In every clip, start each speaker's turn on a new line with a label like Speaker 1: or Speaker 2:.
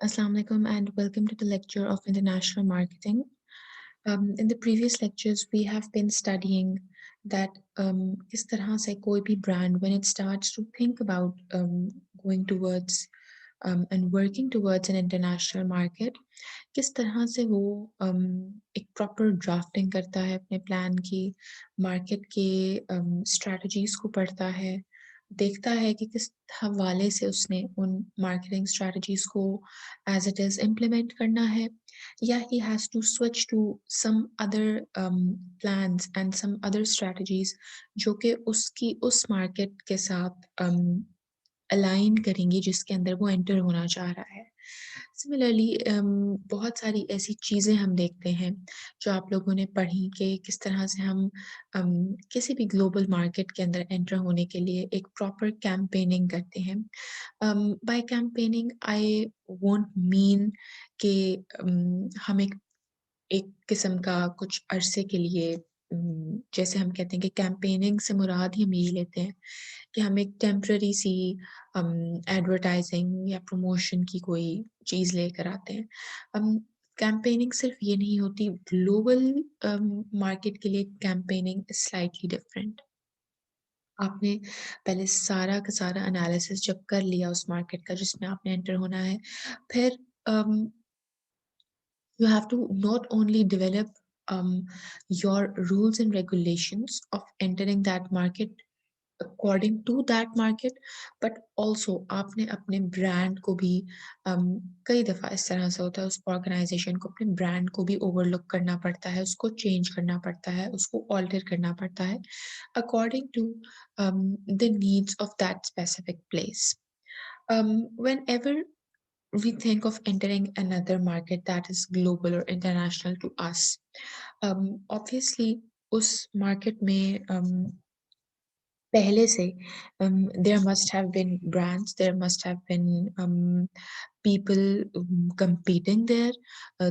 Speaker 1: Assalamu alaikum and welcome to the lecture of international marketing. In the previous lectures, we have been studying that किस तरह से कोई भी brand when it starts to think about going towards and working towards an international market, किस तरह से वो एक proper drafting करता है अपने plan की, market के strategies को पढ़ता है, देखता है कि किस हवाले से उसने उन marketing strategies को as it is implement करना है, या he has to switch to some other plans and some other strategies जो कि उसकी उस market के साथ अलाइन करेंगी जिसके अंदर वो एंटर होना चाह रहा है। सिमिलरली बहुत सारी ऐसी चीज़ें हम देखते हैं जो आप लोगों ने पढ़ी कि किस तरह से हम किसी भी ग्लोबल मार्केट के अंदर एंटर होने के लिए एक प्रॉपर कैंपेनिंग करते हैं। By campaigning I won't mean कि हम एक एक किस्म का कुछ अरसे के लिए जैसे हम कहते हैं कि कैंपेनिंग से मुराद ही हम यही लेते हैं कि हम एक टेम्पररी सी एडवर्टाइजिंग या प्रमोशन की कोई चीज़ लेकर आते हैं। कैंपेनिंग सिर्फ ये नहीं होती, ग्लोबल मार्केट के लिए कैंपेनिंग इज स्लाइटली डिफरेंट। आपने पहले सारा का सारा एनालिसिस जब कर लिया उस मार्केट का जिसमें आपने एंटर होना है, फिर you have to not only develop your rules and regulations of entering that market according to that market, but also आपने अपने ब्रांड को भी कई दफ़ा इस तरह से होता है उस ऑर्गेनाइजेशन को अपने ब्रांड को भी ओवरलुक करना पड़ता है, उसको चेंज करना पड़ता है, उसको ऑल्टर करना पड़ता है according to the needs of that specific place. Whenever we think of entering another market that is global or international to us, obviously उस market में पहले से there must have been brands, there must have been people competing there,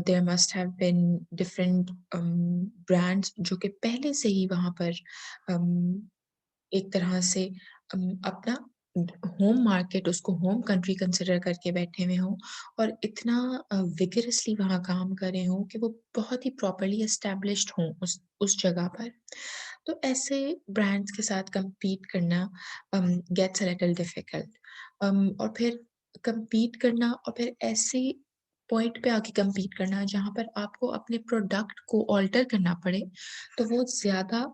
Speaker 1: there must have been different brands जो कि पहले से ही वहाँ पर एक तरह से अपना होम मार्केट उसको होम कंट्री कंसिडर करके बैठे हुए हों और इतना विगरसली वहाँ काम कर रहे हों कि वो बहुत ही प्रॉपर्ली एस्टैब्लिश्ड हों उस जगह पर। तो ऐसे ब्रांड्स के साथ compete करना gets a little difficult, और फिर compete करना और फिर ऐसे पॉइंट पे आके compete करना जहाँ पर आपको अपने प्रोडक्ट को ऑल्टर करना पड़े, तो वो ज़्यादा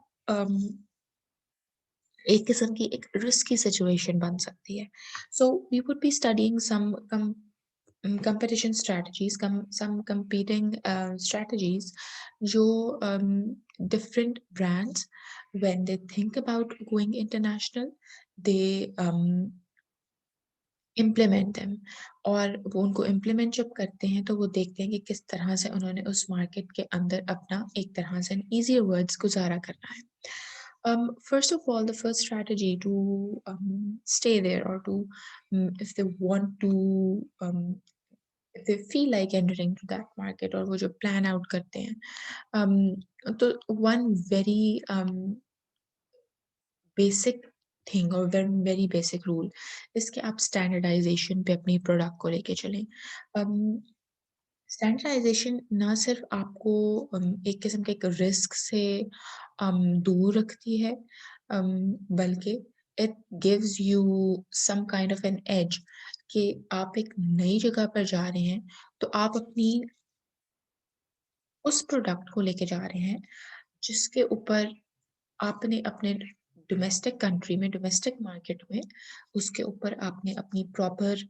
Speaker 1: एक किस्म की एक रिस्की सिचुएशन बन सकती है। So we would be studying some competition strategies, some competing strategies जो different brands when they think about going international, they implement them, और वो उनको implement जब करते हैं तो वो देखते हैं कि किस तरह से उन्होंने उस मार्केट के अंदर अपना एक तरह से easier words गुजारा करना है। First of all, the first strategy to stay there or to if they want to if they feel like entering to that market और वो जो plan out करते हैं, तो one very basic thing और very basic rule is कि आप standardization पे अपनी product को लेके चलें। स्टैंडर्डाइजेशन ना सिर्फ आपको एक किस्म के एक रिस्क से दूर रखती है, बल्कि it gives you some kind of an edge कि आप एक नई जगह पर जा रहे हैं तो आप अपनी उस प्रोडक्ट को लेके जा रहे हैं जिसके ऊपर आपने अपने डोमेस्टिक कंट्री में डोमेस्टिक मार्केट में उसके ऊपर आपने अपनी प्रॉपर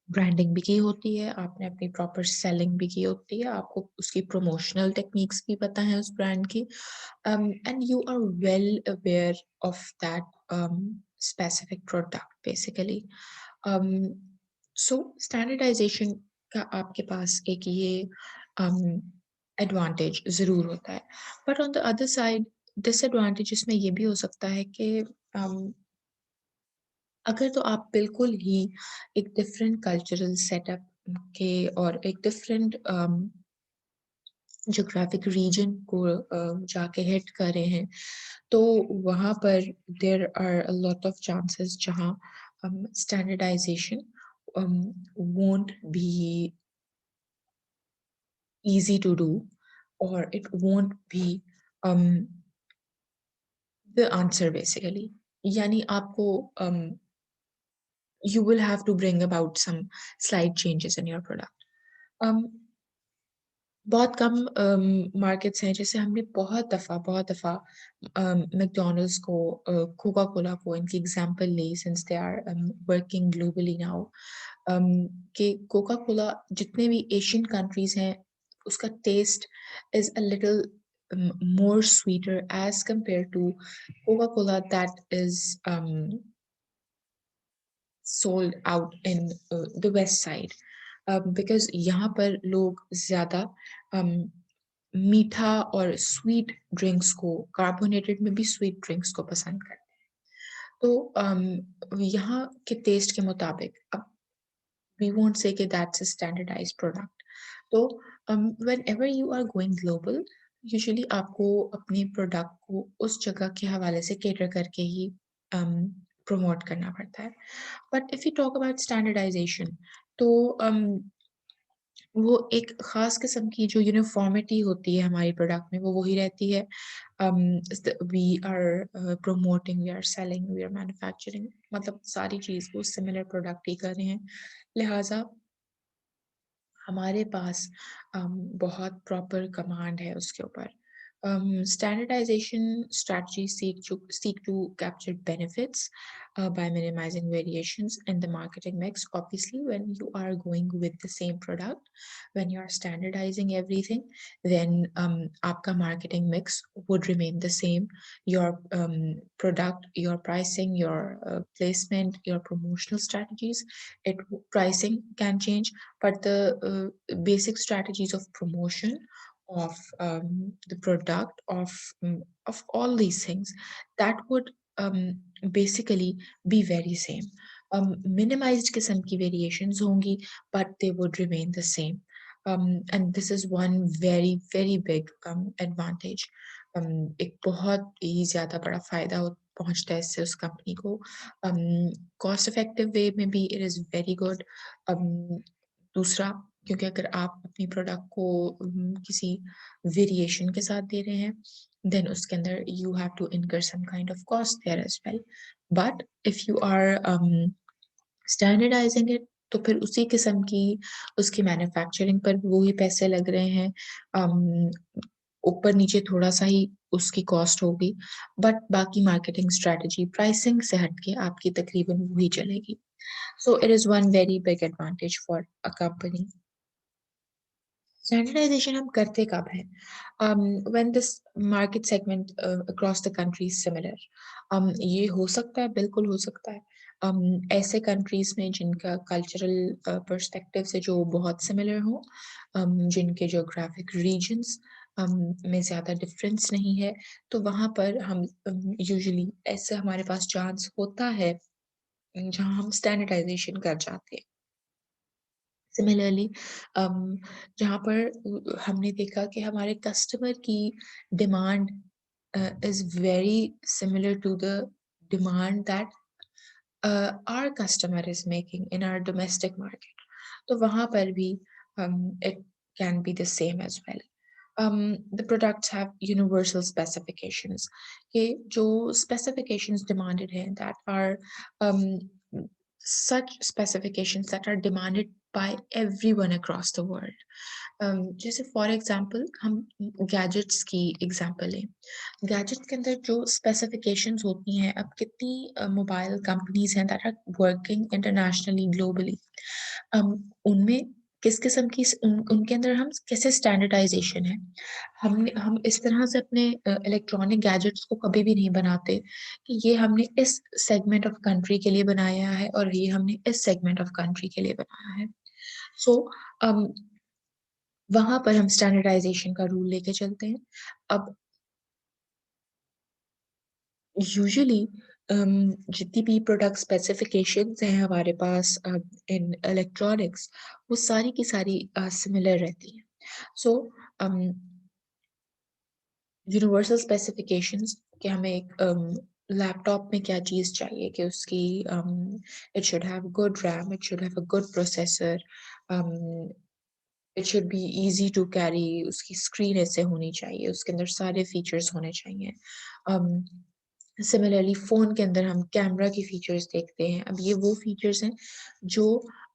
Speaker 1: ब्रांडिंग भी की होती है, आपने अपनी प्रॉपर सेलिंग भी की होती है, आपको उसकी प्रमोशनल टेक्निक्स भी पता है उस ब्रांड की, and you are well aware of that specific product basically. So standardisation का आपके पास एक ये एडवांटेज ज़रूर होता है, but on the other side disadvantage इसमें ये भी हो सकता है कि अगर तो आप बिल्कुल ही एक डिफरेंट कल्चरल सेटअप के और एक डिफरेंट ज्योग्राफिक रीजन को जाके हिट कर रहे हैं, तो वहाँ पर there are a lot of chances जहाँ standardisation won't be easy to do, or it won't be um, the answer basically. Yani aapko you will have to bring about some slight changes in your product. um, बहुत कम markets हैं, जैसे हमने बहुत दफ़ा McDonald's को, Coca Cola को इनकी example ली, since they are working globally now, कि कोका कोला जितने भी एशियन कंट्रीज हैं उसका taste is a little more sweeter as compared to Coca-Cola that is sold out in the west side, because यहाँ पर लोग ज़्यादा मीठा और स्वीट ड्रिंक्स को, कार्बोनेटेड में भी स्वीट ड्रिंक्स को पसंद करते हैं। तो यहाँ के टेस्ट के मुताबिक, अब we won't say कि that's a standardized product. तो whenever you are going global, usually आपको अपने प्रोडक्ट को उस जगह के हवाले से cater करके ही प्रमोट करना पड़ता है। But if you talk about standardisation, तो वो एक खास किस्म की जो यूनिफॉर्मिटी होती है हमारी प्रोडक्ट में, वो वही रहती है। We are promoting, we are selling, we are manufacturing, मतलब सारी चीज़ वो सिमिलर प्रोडक्ट ही कर रहे हैं, लिहाजा हमारे पास बहुत प्रॉपर कमांड है उसके ऊपर। Standardization strategies seek to capture benefits by minimizing variations in the marketing mix. Obviously, when you are going with the same product, when you are standardizing everything, then आपका marketing mix would remain the same. Your product, your pricing, your placement, your promotional strategies, it pricing can change, but the basic strategies of promotion, of the product, of all these things, that would basically be very same. Minimized किस्म की variations होंगी, but they would remain the same. And this is one very big advantage. एक बहुत ही ज़्यादा बड़ा फायदा पहुंचता है इससे उस कंपनी को। कॉस्ट इफेक्टिव वे में भी इट इज़ वेरी गुड। दूसरा, क्योंकि अगर आप अपनी प्रोडक्ट को किसी वेरिएशन के साथ दे रहे हैं, देन उसके अंदर you have to incur some kind of cost there as well. But if you are standardising it, तो फिर उसी किस्म की उसकी मैन्युफैक्चरिंग पर वो ही पैसे लग रहे हैं, ऊपर नीचे थोड़ा सा ही उसकी कॉस्ट होगी, बट बाकी मार्केटिंग स्ट्रेटजी, प्राइसिंग से हटके आपकी तकरीबन वही चलेगी। So it is one very big advantage for a company. Standardization हम करते कब है? When this market segment across the country is similar. ये हो सकता है, बिल्कुल हो सकता है। ऐसे countries में जिनका cultural perspective से जो बहुत similar हो, जिनके geographic regions में ज़्यादा difference नहीं है, तो वहाँ पर हम usually ऐसे हमारे पास chance होता है जहाँ हम स्टैंडर्डाइजेशन कर जाते हैं। सिमिलरली जहाँ पर हमने देखा कि हमारे कस्टमर की demand is very similar to the demand that our customer is making in our domestic market, तो वहाँ पर भी it can be the same as well. The products have universal specifications, कि जो specifications demanded हैं, that are um, such specifications that are demanded by everyone across the world. जैसे for example हम gadgets की एग्जांपल लें, gadgets के अंदर जो स्पेसिफिकेशंस होती हैं, अब कितनी मोबाइल कंपनीज हैं that are working internationally, globally, उनमें किस किस्म की उनके अंदर हम कैसे स्टैंडर्डाइजेशन है। हम इस तरह से अपने इलेक्ट्रॉनिक गैजेट्स को कभी भी नहीं बनाते कि ये हमने इस सेगमेंट ऑफ कंट्री के लिए बनाया है और ये हमने इस सेगमेंट ऑफ कंट्री के लिए बनाया है। सो वहां पर हम स्टैंडर्डाइजेशन का रूल लेके चलते हैं। अब यूजुअली जितनी भी प्रोडक्ट स्पेसिफिकेशंस हैं हमारे पास इन इलेक्ट्रॉनिक्स, वो सारी की सारी सिमिलर रहती हैं। सो यूनिवर्सल स्पेसिफिकेशंस, कि हमें एक लैपटॉप में क्या चीज़ चाहिए कि उसकी it should have good RAM, it should have a good processor, it should be easy to carry, उसकी स्क्रीन ऐसे होनी चाहिए, उसके अंदर सारे फीचर्स होने चाहिए। सिमिलरली फ़ोन के अंदर हम कैमरा की फीचर्स देखते हैं। अब ये वो फीचर्स हैं जो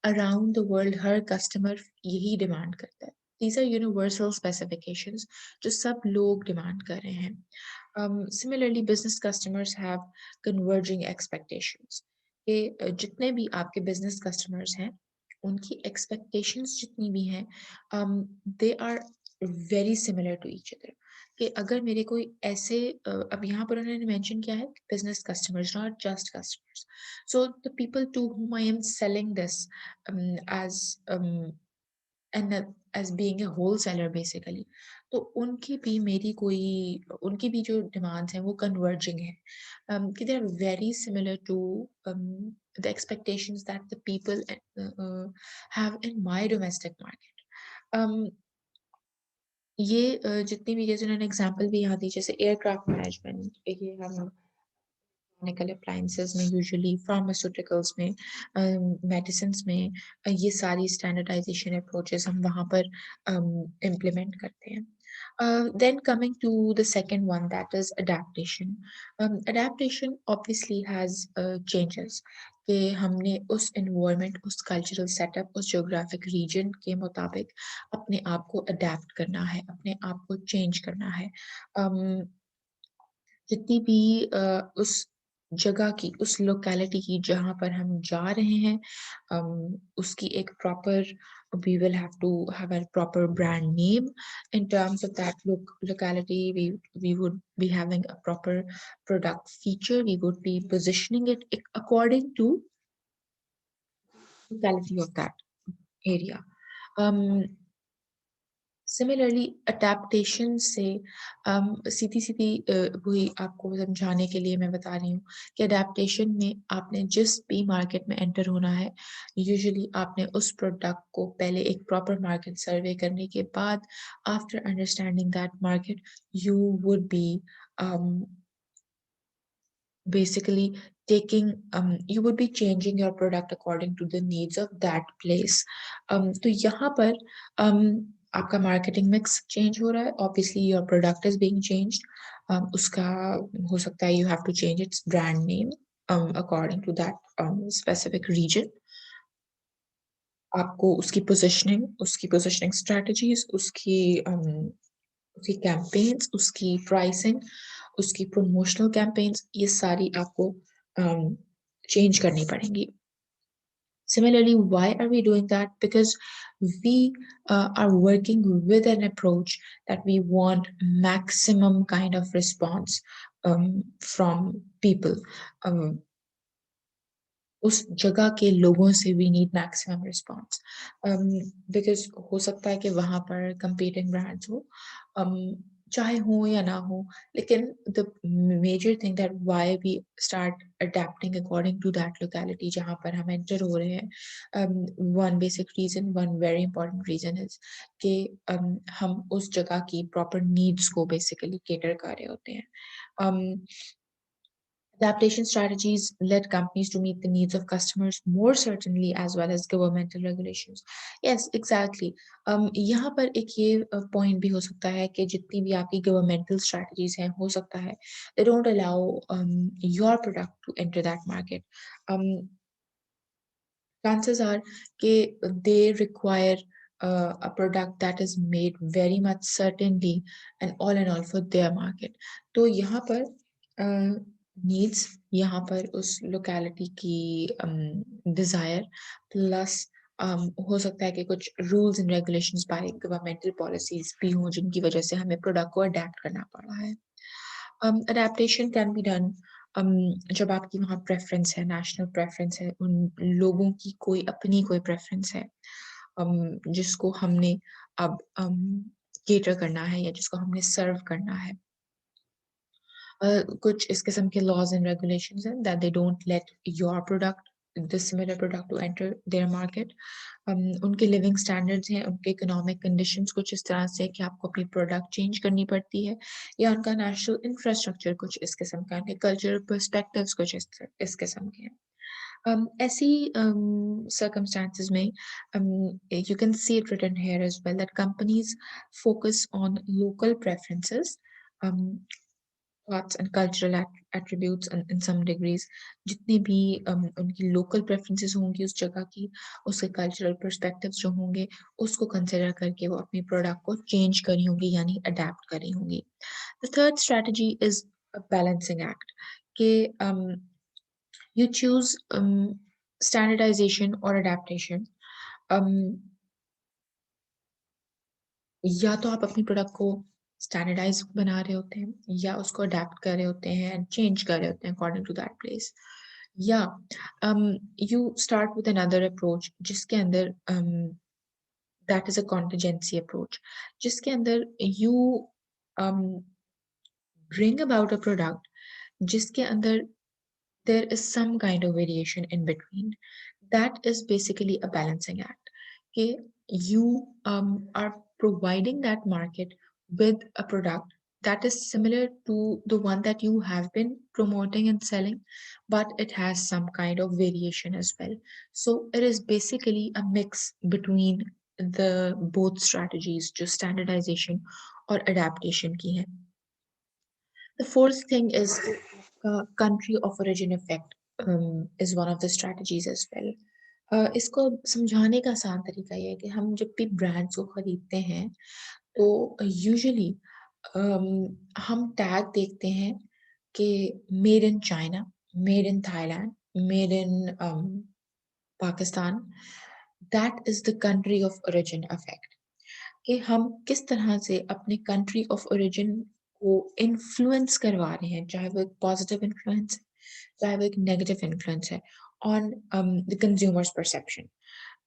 Speaker 1: around the world her customer यही डिमांड करता है। दीज़ आर यूनिवर्सल स्पेसिफिकेशंस जो सब लोग डिमांड कर रहे हैं। Similarly, business customers have converging expectations कि जितने भी आपके business customers हैं, उनकी expectations जितनी भी हैं, they are very similar to each other. कि अगर मेरे कोई ऐसे अब यहाँ पर उन्होंने मेंशन किया है business customers, not just customers. So the people to whom I am selling this as and as being a wholesaler basically, तो उनकी भी जो डिमांड्स हैं वो कन्वर्जिंग है, कि they are very similar to the expectations that the people have in my domestic market. ये जितनी भी, जैसे उन्होंने एग्जांपल भी यहाँ दी, जैसे एयरक्राफ्ट मैनेजमेंट, ये हम मेडिकल अप्लायंसेस में, यूजुअली फार्मास्यूटिकल्स में, मेडिसिन्स में, ये सारी स्टैंडर्डाइजेशन अप्रोचेस हम वहाँ पर इम्प्लीमेंट करते हैं। Then coming to the second one, that is adaptation. Adaptation obviously has changes कि हमने उस एनवायरनमेंट, उस कल्चरल सेटअप, उस ज्योग्राफिक रीजन के मुताबिक अपने आप को अडेप्ट करना है, अपने आप को चेंज करना है। जितनी भी उस जगह की, उस लोकेलिटी की जहाँ पर हम जा रहे हैं, उसकी एक proper, we will have to have a proper brand name in terms of that locality. We would be having a proper product feature. We would be positioning it according to locality of that area. Similarly adaptation से सीधी सीधी वही आपको समझाने के लिए मैं बता रही हूँ कि अडेप्टेशन में आपने जिस भी मार्केट में एंटर होना है, यूजुअली आपने उस प्रोडक्ट को पहले एक प्रॉपर मार्केट सर्वे करने के बाद, after understanding that market, you would be basically taking you would be changing your product according to the needs of that place. तो यहाँ पर आपका marketing mix change हो रहा है, obviously your product is being changed. उसका हो सकता है you have to change its brand name according to that specific region. आपको उसकी positioning strategies, उसकी कैंपेन्स, उसकी प्राइसिंग, उसकी प्रमोशनल कैंपेन्स, ये सारी आपको चेंज करनी पड़ेंगी। Similarly, why are we doing that? Because we are working with an approach that we want maximum kind of response from people. Um, उस जगह के लोगों से we need maximum response, because हो सकता है कि वहाँ पर कंपीटिंग ब्रांड्स हो, चाहे हो या ना हो, लेकिन the major thing that why we start adapting according to that locality जहाँ पर हम एंटर हो रहे हैं, one basic reason, one very important reason is कि हम उस जगह की प्रॉपर नीड्स को बेसिकली केटर कर रहे होते हैं. Adaptation strategies led companies to meet the needs of customers more certainly, as well as governmental regulations. Yes, exactly. यहाँ पर एक ये point भी हो सकता है कि जितनी भी आपकी governmental strategies हैं, हो सकता है they don't allow your product to enter that market. Chances are they require a product that is made very much certainly and all in all for their market. तो यहाँ पर needs, यहाँ पर उस locality की desire plus हो सकता है कि कुछ rules and regulations by governmental policies भी हों जिनकी वजह से हमें product को adapt करना पड़ रहा है. Adaptation can be done जब आपकी वहाँ प्रेफरेंस है, नेशनल प्रेफरेंस है, उन लोगों की कोई अपनी कोई प्रेफरेंस है जिसको हमने अब केटर करना है या जिसको हमने सर्व करना है. कुछ इस किस्म के लॉज एंड रेगुलेशंस हैं that they don't let your product the similar product to enter their market. उनके लिविंग स्टैंडर्ड्स हैं, उनके इकोनॉमिक कंडीशंस कुछ इस तरह से कि आपको अपनी प्रोडक्ट चेंज करनी पड़ती है, या उनका नेशनल इंफ्रास्ट्रक्चर कुछ इस किस्म का है, उनके कल्चरल पर्सपेक्टिव्स कुछ इस किस्म के हैं। ऐसी circumstances में you can see it written here as well that companies focus on local preferences, um, thoughts and cultural attributes in some degrees. जितनी भी उनकी local preferences होंगी उस जगह की, उसके cultural perspectives जो होंगे, उसको consider करके वो अपनी product को change करी होंगी यानी adapt करी होंगी. The third strategy is a balancing act कि you choose standardization or adaptation. um, या तो आप अपनी प्रोडक्ट को स्टैंडर्डाइज बना रहे होते हैं या उसको अडेप्ट कर रहे होते हैं एंड चेंज कर रहे होते हैं अकॉर्डिंग टू दैट प्लेस, या you start with another approach जिसके अंदर that is a contingency approach, जिसके अंदर you bring about a product जिसके अंदर there is some kind of variation in between. That is basically a balancing act. Okay, you are providing that market with a product that is similar to the one that you have been promoting and selling, but it has some kind of variation as well. So it is basically a mix between the both strategies, just standardization or adaptation की है. The fourth thing is country of origin effect is one of the strategies as well. इसको समझाने का आसान तरीका ये है कि हम जब भी ब्रांड्स को खरीदते हैं तो यूजुअली हम टैग देखते हैं कि made in China, made in Thailand, made in Pakistan. That is the country of origin effect कि हम किस तरह से अपने कंट्री ऑफ ओरिजिन को इन्फ्लुएंस करवा रहे हैं, चाहे वो एक पॉजिटिव इन्फ्लुएंस है, चाहे वो एक नेगेटिव इन्फ्लुएंस है on the consumers perception.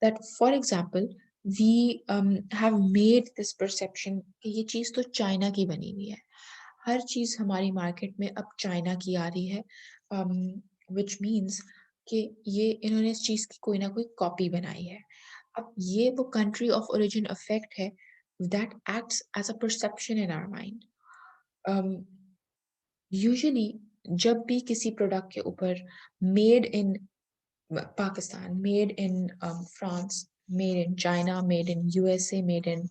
Speaker 1: That for example we have made this perception कि ये चीज़ तो चाइना की बनी हुई है, हर चीज़ हमारी मार्केट में अब चाइना की आ रही है, विच मीन्स कि ये इन्होंने इस चीज़ की कोई ना कोई कॉपी बनाई है. अब ये वो कंट्री ऑफ ओरिजिन इफेक्ट है that acts as a perception in our mind. Usually जब भी किसी प्रोडक्ट के ऊपर made in Pakistan, made in France, made in China, made in USA, made in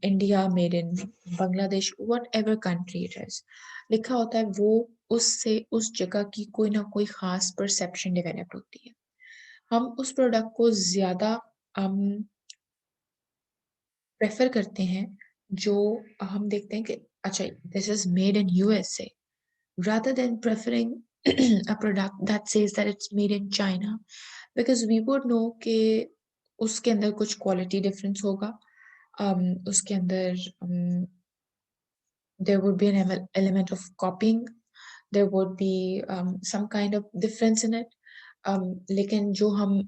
Speaker 1: India, made in Bangladesh, what ever country it is, लिखा होता है, वो उससे उस जगह की कोई ना कोई खास परसेप्शन डेवलप होती है. हम उस प्रोडक्ट को ज्यादा प्रेफर करते हैं जो हम देखते हैं कि अच्छा this is made in USA, rather than preferring a product that says that it's made in China, because we would know कि उसके अंदर कुछ क्वालिटी डिफरेंस होगा, उसके अंदर there would be an element of copying, there would be some kind of difference in it. लेकिन जो हम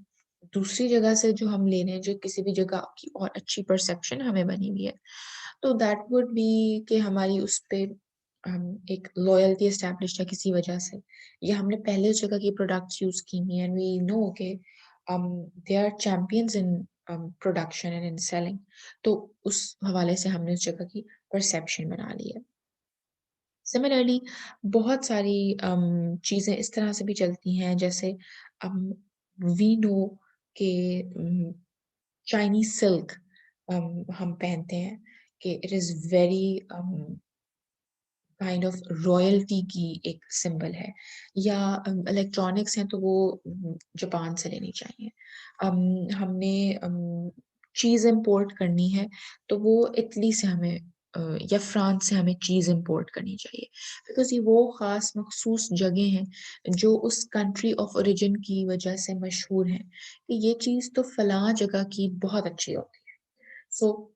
Speaker 1: दूसरी जगह से जो हम ले रहे हैं, जो किसी भी जगह की और अच्छी परसेप्शन हमें बनी हुई है, तो दैट वुड बी कि हमारी उस पे एक लॉयल्टी एस्टैब्लिश है किसी वजह से, या हमने पहले उस जगह की प्रोडक्ट्स यूज की हुई एंड वी नो के they are champions in production and in selling, तो उस हवाले से हमने उस जगह की परसेप्शन बना ली है. सिमिलरली बहुत सारी चीज़ें इस तरह से भी चलती हैं, जैसे वी नो कि चाइनीज सिल्क हम पहनते हैं कि it is very kind of royalty की एक सिंबल है, या इलेक्ट्रॉनिक्स हैं तो वो जापान से लेनी चाहिए. हमने चीज़ इंपोर्ट करनी है तो वो इटली से हमें या फ्रांस से हमें चीज़ इंपोर्ट करनी चाहिए, बिकॉज ये वो ख़ास मखसूस जगह हैं जो उस कंट्री ऑफ ओरिजिन की वजह से मशहूर हैं कि ये चीज़ तो फलां जगह की बहुत अच्छी होती है, सो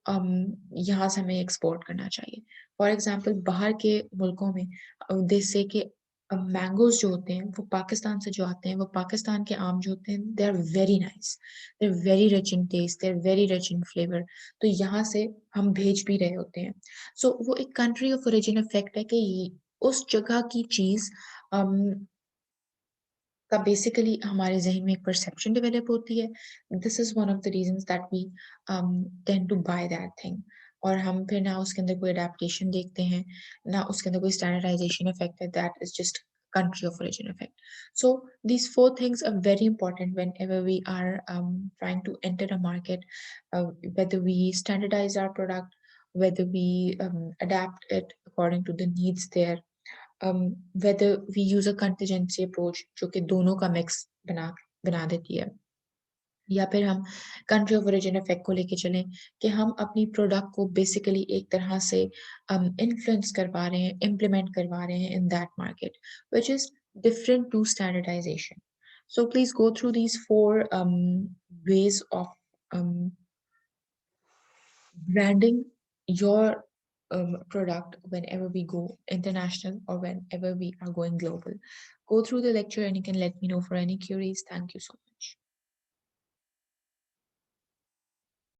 Speaker 1: यहाँ से हमें एक्सपोर्ट करना चाहिए. फॉर एग्जांपल बाहर के मुल्कों में देश से कि मैंगोज जो होते हैं वो पाकिस्तान से जो आते हैं, वो पाकिस्तान के आम जो होते हैं, they are very nice, they are very rich in taste, they are very rich in flavour, तो यहाँ से हम भेज भी रहे होते हैं. सो वो एक कंट्री ऑफ ओरिजिन इफेक्ट है कि उस जगह की चीज का बेसिकली हमारे ज़हन में एक परसेप्शन डेवलप होती है। This is one of the reasons that we tend to buy that thing, और हम फिर ना उसके अंदर कोई एडेप्टेशन देखते हैं, ना उसके अंदर कोई स्टैंडर्डाइज़ेशन इफ़ेक्ट है, that is just country of origin effect. So these four things are very important whenever we are trying to enter a market, whether we standardize our product, whether we adapt it according to the needs there, whether we use a contingency approach जो कि दोनों का mix बना बना देती है, या फिर हम कंट्री ऑफ ओरिजिन इफेक्ट को लेके चलें कि हम अपनी प्रोडक्ट को बेसिकली एक तरह से इन्फ्लुएंस करवा रहे हैं, इम्प्लीमेंट करवा रहे हैं in that market, which is different to standardisation. So please go through these four ways of branding your product whenever we go international or whenever we are going global. Go through the lecture and you can let me know for any queries. Thank you so much.